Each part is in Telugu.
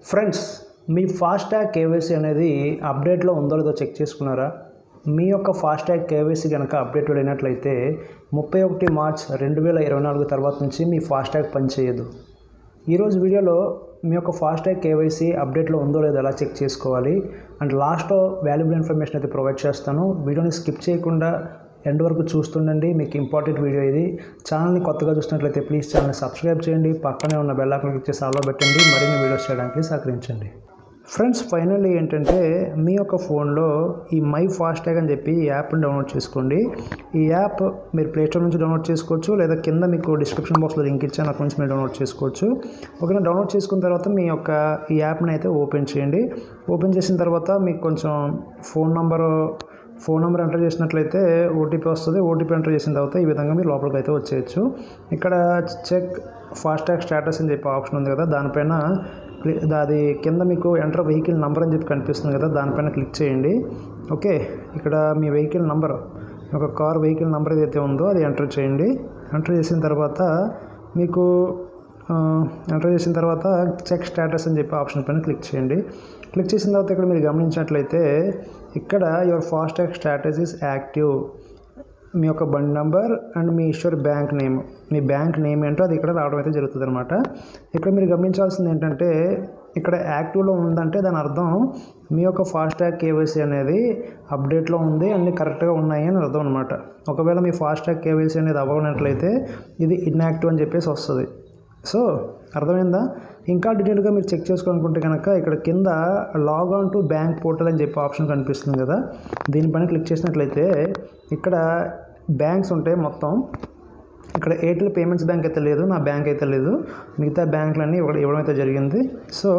ఫ్రెండ్స్, మీ ఫాస్టాగ్ కేవైసీ అనేది అప్డేట్లో ఉందో లేదో చెక్ చేసుకున్నారా? మీ యొక్క ఫాస్టాగ్ కేవైసీ కనుక అప్డేటెడ్ అయినట్లయితే 31 మార్చ్ 2024 తర్వాత నుంచి మీ ఫాస్టాగ్ పనిచేయదు. ఈరోజు వీడియోలో మీ యొక్క ఫాస్టాగ్ కేవైసీ అప్డేట్లో ఉందో లేదో ఎలా చెక్ చేసుకోవాలి అండ్ లాస్ట్లో వాల్యుబుల్ ఇన్ఫర్మేషన్ అయితే ప్రొవైడ్ చేస్తాను. వీడియోని స్కిప్ చేయకుండా ఎండ్ వరకు చూస్తుండండి. మీకు ఇంపార్టెంట్ వీడియో ఇది. ఛానల్ని కొత్తగా చూసినట్లయితే ప్లీజ్ ఛానల్ని సబ్స్క్రైబ్ చేయండి. పక్కనే ఉన్న బెల్ ఐకాన్ క్లిక్ చేసి ఆల్లో పెట్టండి. మరిన్ని వీడియోస్ చేయడానికి సహకరించండి. ఫ్రెండ్స్, ఫైనల్లీ ఏంటంటే మీ యొక్క ఫోన్లో ఈ మై ఫాస్టాగ్ అని చెప్పి ఈ యాప్ని డౌన్లోడ్ చేసుకోండి. ఈ యాప్ మీరు ప్లేస్టోర్ నుంచి డౌన్లోడ్ చేసుకోవచ్చు, లేదా కింద మీకు డిస్క్రిప్షన్ బాక్స్లో లింక్ ఇచ్చాను, అక్కడ నుంచి మీరు డౌన్లోడ్ చేసుకోవచ్చు. ఓకేనా? డౌన్లోడ్ చేసుకున్న తర్వాత మీ యొక్క ఈ యాప్ని అయితే ఓపెన్ చేయండి. ఓపెన్ చేసిన తర్వాత మీకు కొంచెం ఫోన్ నెంబర్ ఎంటర్ చేసినట్లయితే ఓటీపీ వస్తుంది. ఓటీపీ ఎంటర్ చేసిన తర్వాత ఈ విధంగా మీరు లోపలికి అయితే వచ్చేయచ్చు. ఇక్కడ చెక్ ఫాస్టాగ్ స్టేటస్ అని చెప్పి ఆప్షన్ ఉంది కదా, దానిపైన అది కింద మీకు ఎంటర్ వెహికల్ నెంబర్ అని చెప్పి కనిపిస్తుంది కదా, దానిపైన క్లిక్ చేయండి. ఓకే, ఇక్కడ మీ వెహికల్ నెంబర్, ఒక కార్ వెహికల్ నెంబర్ ఏదైతే ఉందో అది ఎంటర్ చేయండి. ఎంటర్ చేసిన తర్వాత మీకు చెక్ స్టేటస్ అని చెప్పి ఆప్షన్ పైన క్లిక్ చేయండి. క్లిక్ చేసిన తర్వాత ఇక్కడ మీరు గమనించినట్లయితే ఇక్కడ your FASTag status is active, మీ యొక్క బండి నెంబర్ అండ్ మీ ఇష్యూర్ బ్యాంక్ నేమ్, మీ బ్యాంక్ నేమ్ ఏంటో అది ఇక్కడ రావడం అయితే జరుగుతుంది అనమాట. ఇక్కడ మీరు గమనించాల్సింది ఏంటంటే, ఇక్కడ యాక్టివ్లో ఉందంటే దాని అర్థం మీ యొక్క ఫాస్టాగ్ కేవైసీ అనేది అప్డేట్లో ఉంది, అన్నీ కరెక్ట్గా ఉన్నాయి అని అర్థం అనమాట. ఒకవేళ మీ ఫాస్టాగ్ కేవైసీ అనేది అవ్వనట్లయితే ఇది ఇన్యాక్టివ్ అని చెప్పేసి వస్తుంది. సో అర్థమైందా? ఇంకా డీటెయిల్గా మీరు చెక్ చేసుకోవాలనుకుంటే కనుక ఇక్కడ కింద log on to bank portal అని చెప్పి ఆప్షన్ కనిపిస్తుంది కదా, దీనిపైన క్లిక్ చేసినట్లయితే ఇక్కడ బ్యాంక్స్ ఉంటాయి మొత్తం. ఇక్కడ ఎయిర్టెల్ పేమెంట్స్ బ్యాంక్ అయితే లేదు, నా బ్యాంక్ అయితే లేదు, మిగతా బ్యాంకులన్నీ ఇవ్వడం అయితే జరిగింది. సో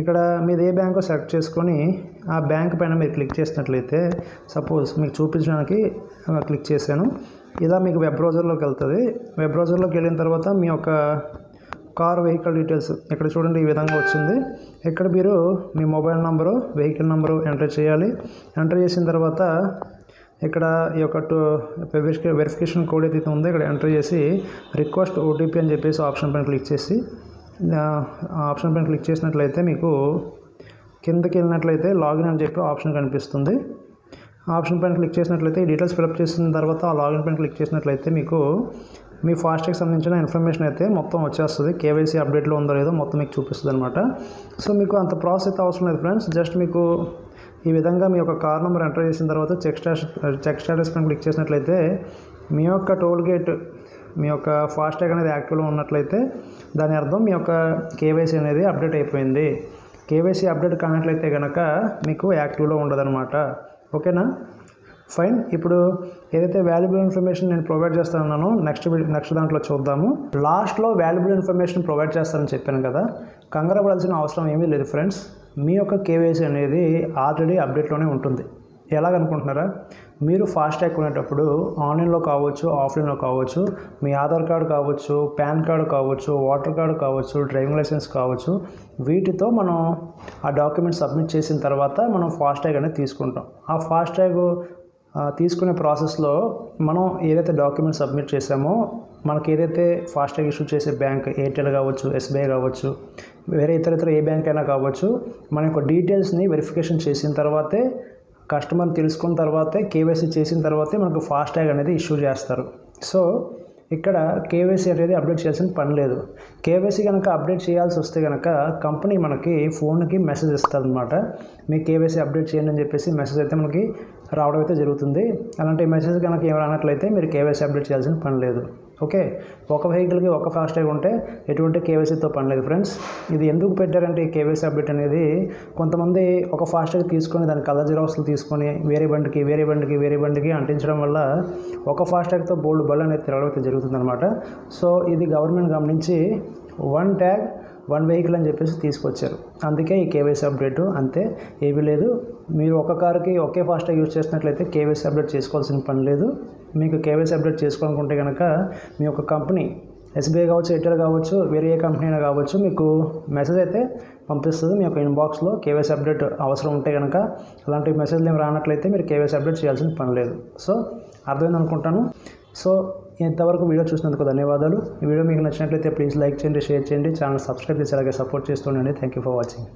ఇక్కడ మీరు ఏ బ్యాంకో సెలెక్ట్ చేసుకొని ఆ బ్యాంక్ పైన మీరు క్లిక్ చేసినట్లయితే, సపోజ్ మీకు చూపించడానికి క్లిక్ చేశాను, ఇలా మీకు వెబ్ బ్రౌజర్లోకి వెళ్తుంది. వెబ్ బ్రౌజర్లోకి వెళ్ళిన తర్వాత మీ యొక్క కార్ వెహికల్ డీటెయిల్స్ ఇక్కడ చూడండి, ఈ విధంగా వచ్చింది. ఇక్కడ మీరు మీ mobile number, vehicle number enter చేయాలి. ఎంటర్ చేసిన తర్వాత ఇక్కడ ఈ యొక్క వెరిఫికేషన్ కోడ్ ఏదైతే ఉందో ఇక్కడ ఎంటర్ చేసి రిక్వెస్ట్ ఓటీపీ అని చెప్పేసి ఆప్షన్ పైన క్లిక్ చేసి ఆప్షన్ పైన క్లిక్ చేసినట్లయితే మీకు కిందకి వెళ్ళినట్లయితే లాగిన్ అని చెప్పి ఆప్షన్ కనిపిస్తుంది. ఆప్షన్ పైన క్లిక్ చేసినట్లయితే ఈ డీటెయిల్స్ ఫిల్అప్ చేసిన తర్వాత ఆ లాగిన్ పైన క్లిక్ చేసినట్లయితే మీకు మీ ఫాస్టాగ్ సంబంధించిన ఇన్ఫర్మేషన్ అయితే మొత్తం వచ్చేస్తుంది. కేవైసీ అప్డేట్లో ఉందో లేదో మొత్తం మీకు చూపిస్తుంది అనమాట. సో మీకు అంత ప్రాసెస్ అయితే అవసరం లేదు ఫ్రెండ్స్. జస్ట్ మీకు ఈ విధంగా మీ యొక్క కార్ నెంబర్ ఎంటర్ చేసిన తర్వాత చెక్ స్టేటస్ పైన క్లిక్ చేసినట్లయితే మీ యొక్క టోల్ గేట్, మీ యొక్క ఫాస్టాగ్ అనేది యాక్టివ్లో ఉన్నట్లయితే దాని అర్థం మీ యొక్క కేవైసీ అనేది అప్డేట్ అయిపోయింది. కేవైసీ అప్డేట్ కానట్లయితే కనుక మీకు యాక్టివ్లో ఉండదన్నమాట. ఓకేనా? ఫైన్. ఇప్పుడు ఏదైతే వాల్యుబుల్ ఇన్ఫర్మేషన్ నేను ప్రొవైడ్ చేస్తానన్నానో నెక్స్ట్ దాంట్లో చూద్దాము. లాస్ట్లో వాల్యుబుల్ ఇన్ఫర్మేషన్ ప్రొవైడ్ చేస్తానని చెప్పాను కదా, కంగారు పడాల్సిన అవసరం ఏమీ లేదు ఫ్రెండ్స్. మీ యొక్క కేవైసీ అనేది ఆల్రెడీ అప్డేట్లోనే ఉంటుంది. ఎలాగనుకుంటున్నారా? మీరు ఫాస్టాగ్ కొనేటప్పుడు ఆన్లైన్లో కావచ్చు, ఆఫ్లైన్లో కావచ్చు, మీ ఆధార్ కార్డు కావచ్చు, పాన్ కార్డు కావచ్చు, ఓటర్ కార్డు కావచ్చు, డ్రైవింగ్ లైసెన్స్ కావచ్చు, వీటితో మనం ఆ డాక్యుమెంట్ సబ్మిట్ చేసిన తర్వాత మనం ఫాస్టాగ్ అనేది తీసుకుంటాం. ఆ ఫాస్టాగ్ తీసుకునే ప్రాసెస్లో మనం ఏదైతే డాక్యుమెంట్ సబ్మిట్ చేసామో, మనకి ఏదైతే ఫాస్టాగ్ ఇష్యూ చేసే బ్యాంక్, ఎయిర్టెల్ కావచ్చు, ఎస్బీఐ కావచ్చు, వేరే ఇతర ఏ బ్యాంక్ అయినా కావచ్చు, మన యొక్క డీటెయిల్స్ని వెరిఫికేషన్ చేసిన తర్వాతే, కస్టమర్ని తెలుసుకున్న తర్వాతే, కేవైసీ చేసిన తర్వాతే మనకు ఫాస్టాగ్ అనేది ఇష్యూ చేస్తారు. సో ఇక్కడ కేవైసీ అనేది అప్డేట్ చేయాల్సిన పని లేదు. కేవైసీ కనుక అప్డేట్ చేయాల్సి వస్తే కనుక కంపెనీ మనకి ఫోన్కి మెసేజ్ ఇస్తుంది అనమాట. మీ కేవైసీ అప్డేట్ చేయండి అని చెప్పేసి మెసేజ్ అయితే మనకి రావడం అయితే జరుగుతుంది. అలాంటి మెసేజ్ కనుక ఏమైనా రానట్లయితే మీరు కేవైసీ అప్డేట్ చేయాల్సిన పని లేదు. ఓకే, ఒక వెహికల్కి ఒక ఫాస్టాగ్ ఉంటే ఎటువంటి కేవైసీతో పని లేదు ఫ్రెండ్స్. ఇది ఎందుకు పెట్టారంటే ఈ కేవైసీ అప్డేట్ అనేది, కొంతమంది ఒక ఫాస్టాగ్ తీసుకొని దాని కలర్ జిరాక్స్లు తీసుకొని వేరే బండికి అంటించడం వల్ల ఒక ఫాస్టాగ్తో బోల్డ్ బళ్ళు అనేది తిరగడం అయితే జరుగుతుందన్నమాట. సో ఇది గవర్నమెంట్ గమనించి వన్ ట్యాగ్ వన్ వెహికల్ అని చెప్పేసి తీసుకొచ్చారు. అందుకే ఈ కేవైసీ అప్డేట్, అంతే, ఏమీ లేదు. మీరు ఒక కారుకి ఒకే ఫాస్టాగ్ యూజ్ చేసినట్లయితే కేవైసీ అప్డేట్ చేసుకోవాల్సిన పని లేదు. మీకు కేవైసీ అప్డేట్ చేసుకోవాలనుకుంటే కనుక మీ యొక్క కంపెనీ ఎస్బీఐ కావచ్చు, ఎయిర్టెల్ కావచ్చు, వేరే ఏ కంపెనీ అయినా కావచ్చు, మీకు మెసేజ్ అయితే పంపిస్తుంది మీ యొక్క ఇన్బాక్స్లో. కేవైసీ అప్డేట్ అవసరం ఉంటే కనుక, అలాంటి మెసేజ్లు ఏమి రానట్లయితే మీరు కేవైసీ అప్డేట్ చేయాల్సిన పని లేదు. సో అర్థమైంది అనుకుంటాను. సో ఇంతవరకు వీడియో చూసినందుకు ధన్యవాదాలు. ఈ వీడియో మీకు నచ్చినట్లయితే ప్లీజ్ లైక్ చేయండి, షేర్ చేయండి, ఛానల్ సబ్స్క్రైబ్ చేసి అలాగే సపోర్ట్ చేస్తుండండి. Thank you for watching.